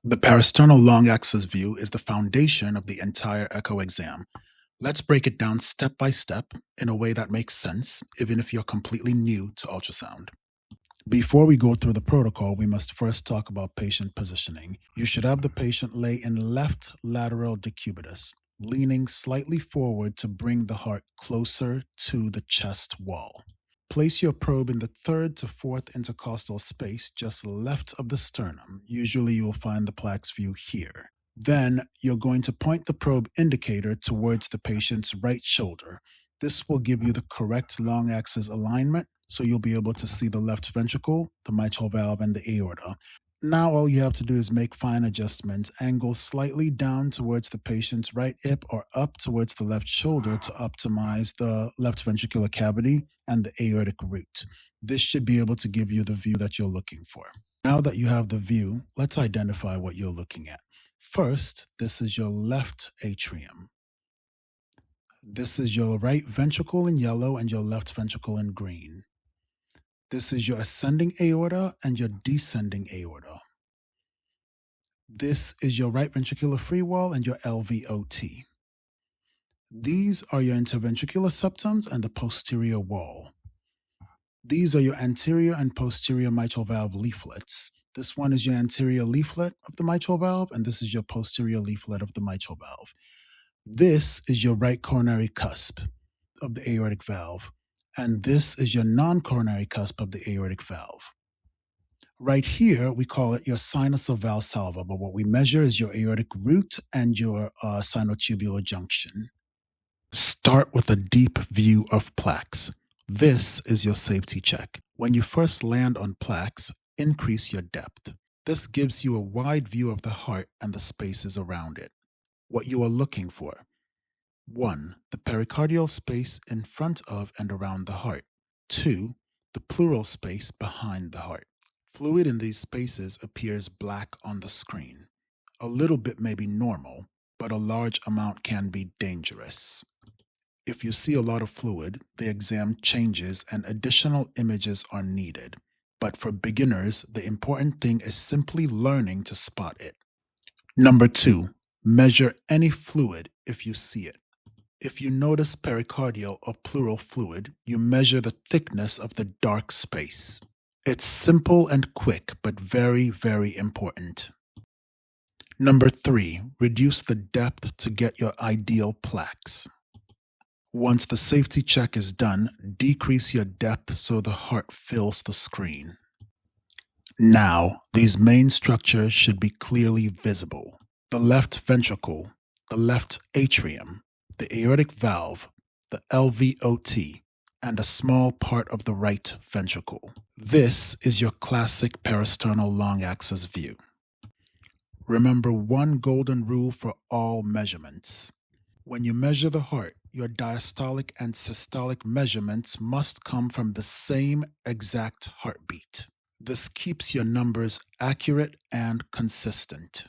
The parasternal long axis view is the foundation of the entire echo exam. Let's break it down step by step in a way that makes sense, even if you're completely new to ultrasound. Before we go through the protocol, we must first talk about patient positioning. You should have the patient lay in left lateral decubitus, leaning slightly forward to bring the heart closer to the chest wall. Place your probe in the third to fourth intercostal space just left of the sternum. Usually you will find the PLAX view here. Then you're going to point the probe indicator towards the patient's right shoulder. This will give you the correct long axis alignment, so you'll be able to see the left ventricle, the mitral valve, and the aorta. Now all you have to do is make fine adjustments, angle slightly down towards the patient's right hip or up towards the left shoulder to optimize the left ventricular cavity and the aortic root. This should be able to give you the view that you're looking for. Now that you have the view, let's identify what you're looking at. First, this is your left atrium. This is your right ventricle in yellow and your left ventricle in green. This is your ascending aorta and your descending aorta. This is your right ventricular free wall and your LVOT. These are your interventricular septums and the posterior wall. These are your anterior and posterior mitral valve leaflets. This one is your anterior leaflet of the mitral valve, and this is your posterior leaflet of the mitral valve. This is your right coronary cusp of the aortic valve, and this is your non-coronary cusp of the aortic valve. Right here, we call it your sinus of Valsalva, but what we measure is your aortic root and your sinotubular junction. Start with a deep view of PLAX. This is your safety check. When you first land on PLAX, increase your depth. This gives you a wide view of the heart and the spaces around it. What you are looking for: 1. The pericardial space in front of and around the heart. 2. The pleural space behind the heart. Fluid in these spaces appears black on the screen. A little bit may be normal, but a large amount can be dangerous. If you see a lot of fluid, the exam changes and additional images are needed. But for beginners, the important thing is simply learning to spot it. Number 2, measure any fluid if you see it. If you notice pericardial or pleural fluid, you measure the thickness of the dark space. It's simple and quick, but very, very important. Number 3, reduce the depth to get your ideal PLAX. Once the safety check is done, decrease your depth so the heart fills the screen. Now, these main structures should be clearly visible: the left ventricle, the left atrium, the aortic valve, the LVOT, and a small part of the right ventricle. This is your classic parasternal long axis view. Remember one golden rule for all measurements. When you measure the heart, your diastolic and systolic measurements must come from the same exact heartbeat. This keeps your numbers accurate and consistent.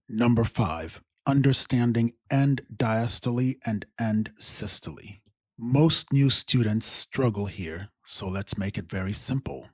Number 5, understanding end-diastole and end-systole. Most new students struggle here, so let's make it very simple.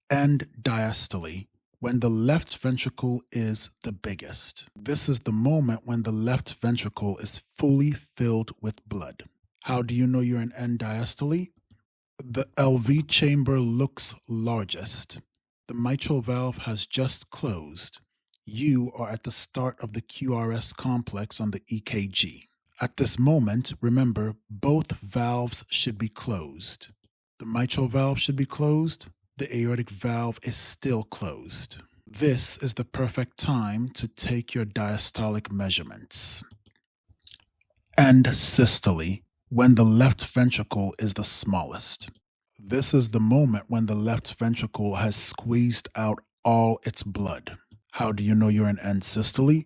End-diastole, when the left ventricle is the biggest. This is the moment when the left ventricle is fully filled with blood. How do you know you're in end-diastole? The LV chamber looks largest. The mitral valve has just closed. You are at the start of the QRS complex on the EKG. At this moment, remember, both valves should be closed. The mitral valve should be closed. The aortic valve is still closed. This is the perfect time to take your diastolic measurements. End-Systole, when the left ventricle is the smallest. This is the moment when the left ventricle has squeezed out all its blood. How do you know you're in end-systole?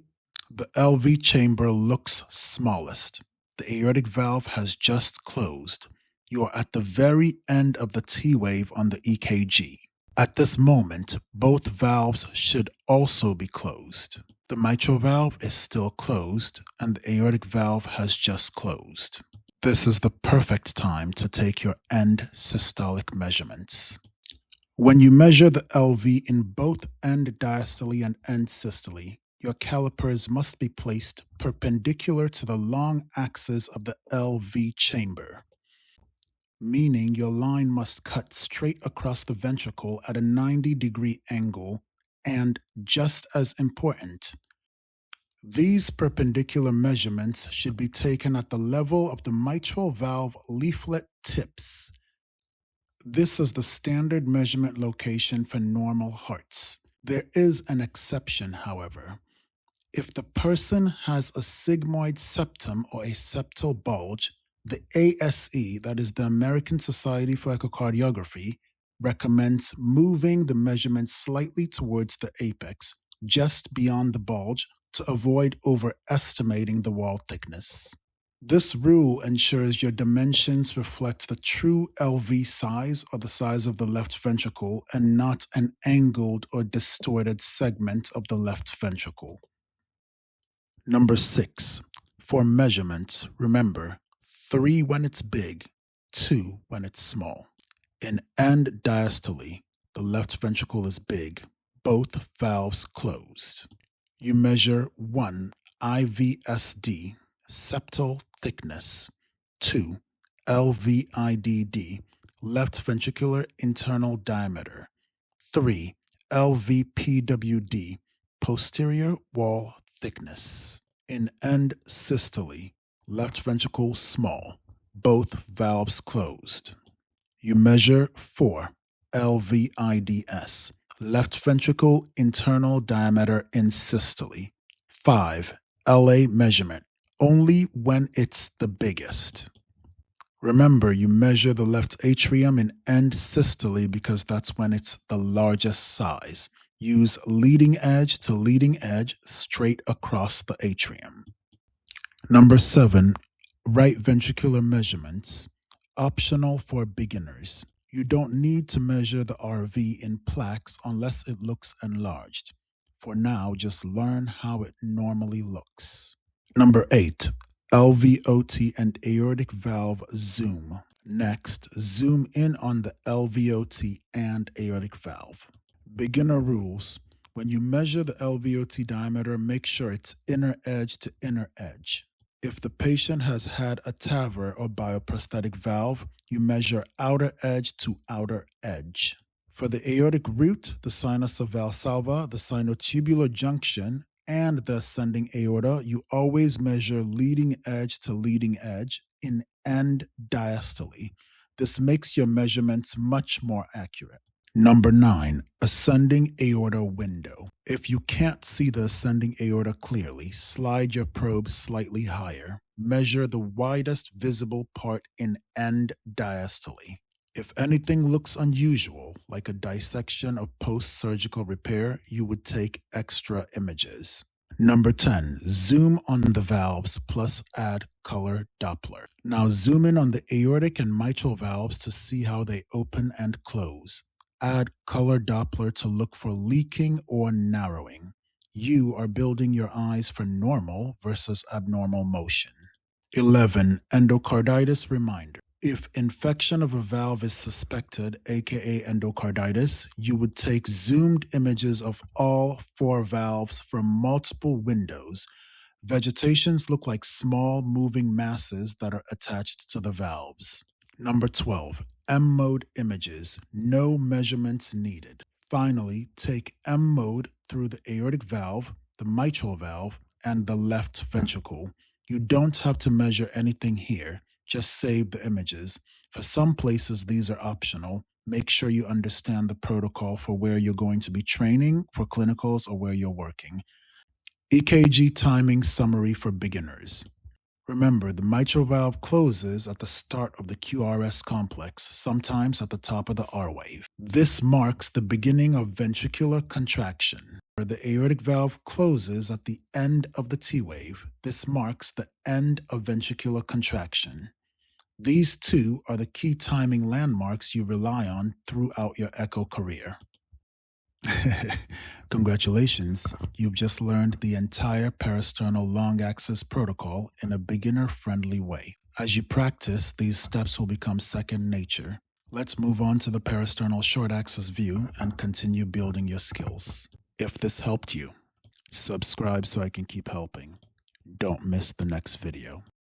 The LV chamber looks smallest. The aortic valve has just closed. You are at the very end of the T wave on the EKG. At this moment, both valves should also be closed. The mitral valve is still closed, and the aortic valve has just closed. This is the perfect time to take your end-systolic measurements. When you measure the LV in both end-diastole and end-systole, your calipers must be placed perpendicular to the long axis of the LV chamber, meaning your line must cut straight across the ventricle at a 90-degree angle, and just as important, these perpendicular measurements should be taken at the level of the mitral valve leaflet tips. This is the standard measurement location for normal hearts. There is an exception, however. If the person has a sigmoid septum or a septal bulge, the ASE, that is the American Society for Echocardiography, recommends moving the measurement slightly towards the apex, just beyond the bulge, to avoid overestimating the wall thickness. This rule ensures your dimensions reflect the true LV size or the size of the left ventricle and not an angled or distorted segment of the left ventricle. Number 6, for measurements, remember 3 when it's big, 2 when it's small. In End-Diastole, the left ventricle is big, both valves closed. You measure 1 IVSD, septal thickness, 2 LVIDD, left ventricular internal diameter, 3 LVPWD, posterior wall thickness. In End-Systole, left ventricle small, both valves closed. You measure 4 LVIDS, left ventricle internal diameter in systole. 5 LA measurement, only when it's the biggest. Remember, you measure the left atrium in End-Systole because that's when it's the largest size. Use leading edge to leading edge straight across the atrium. Number 7, right ventricular measurements, optional for beginners. You don't need to measure the RV in PLAX unless it looks enlarged. For now, just learn how it normally looks. Number 8, LVOT and aortic valve zoom. Next, zoom in on the LVOT and aortic valve. Beginner rules. When you measure the LVOT diameter, make sure it's inner edge to inner edge. If the patient has had a TAVR or bioprosthetic valve, you measure outer edge to outer edge. For the aortic root, the sinus of Valsalva, the sinotubular junction, and the ascending aorta, you always measure leading edge to leading edge in End-Diastole. This makes your measurements much more accurate. Number 9, ascending aorta window. If you can't see the ascending aorta clearly, slide your probe slightly higher. Measure the widest visible part in End-Diastole. If anything looks unusual, like a dissection or post-surgical repair, you would take extra images. Number 10, zoom on the valves plus add color Doppler. Now zoom in on the aortic and mitral valves to see how they open and close. Add color Doppler to look for leaking or narrowing. You are building your eyes for normal versus abnormal motion. 11, endocarditis reminder. If infection of a valve is suspected, aka endocarditis, you would take zoomed images of all 4 valves from multiple windows. Vegetations look like small moving masses that are attached to the valves. Number 12, M-mode images, no measurements needed. Finally, take M-mode through the aortic valve, the mitral valve, and the left ventricle. You don't have to measure anything here. Just save the images. For some places, these are optional. Make sure you understand the protocol for where you're going to be training for clinicals or where you're working. EKG timing summary for beginners. Remember, the mitral valve closes at the start of the QRS complex, sometimes at the top of the R wave. This marks the beginning of ventricular contraction. The aortic valve closes at the end of the T wave. This marks the end of ventricular contraction. These two are the key timing landmarks you rely on throughout your echo career. Congratulations, you've just learned the entire Parasternal Long Axis protocol in a beginner-friendly way. As you practice, these steps will become second nature. Let's move on to the Parasternal Short Axis view and continue building your skills. If this helped you, Subscribe so I can keep helping. Don't miss the next video.